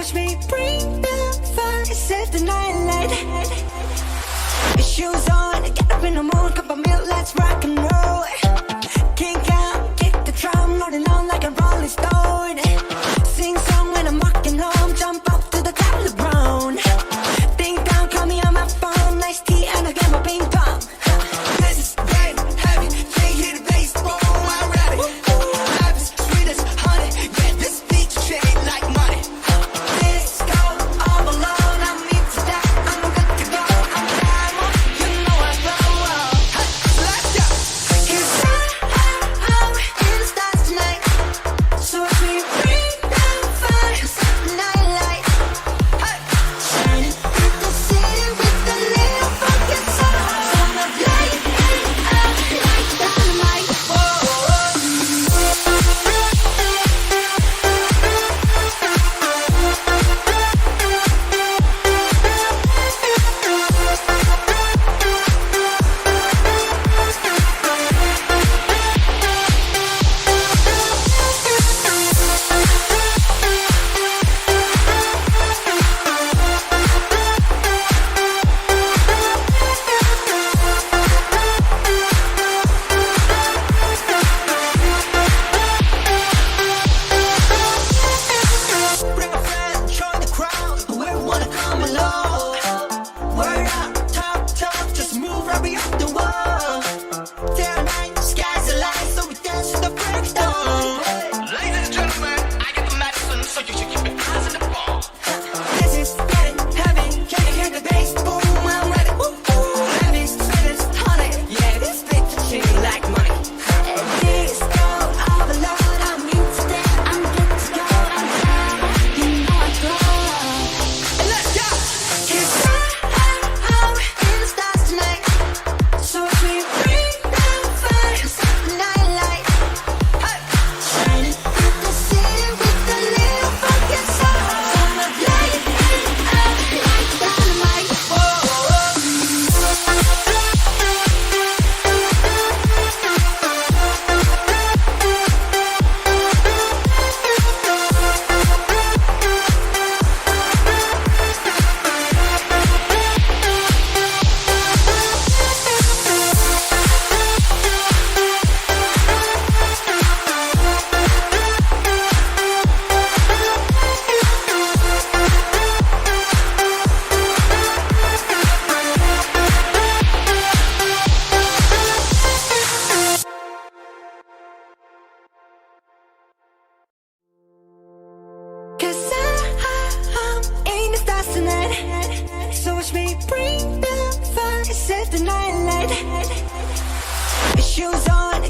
watch me bring the fire, set the night light. Shoes on, get up in the mood, cup of milk, let's rock and roll. Kick out, kick the drum, rolling on like a rolling stone. Sing song when I'm walking home, jump up to the top of the brown. Ding dong, call me on my phone, nice tea and I get my ping pong. This is game heavy, can't hear the bass, boom, I'm ready. Life is sweet as honey, yeah, this beat chain like money. Let's go all alone, I'm into that, I'm good to go, I'm down, you know I flow. Let's go. 'Cause I'm in the stars tonight, so watch me bring the fire, set the night light. Shining through the city with a little funky soul. So I'm light up like dynamite. Bring a friend, join the crowd, whoever wanna come along. Word up, talk, just move right beyond the wall. Day or night, sky's the light, so we dance to the break of dawn. Ladies and gentlemen, I get the medicine, so you should keep your eyes on the ball. This is getting heavy, can you hear the bass? Boom, I'm ready. Heavy, sweet as honey, yeah, this beat chain like money. This go all alone, I'm into that, I'm good to go, I'm down, you know I glow. Let's go! 'Cause I'm in the stars tonight, so watch me bring the fire, set the night light. Shining through the city with a little funky soul. So I'm light up like dynamite. Cause I'm in the stars tonight, so watch me bring the fire, set the night light. Shoes on,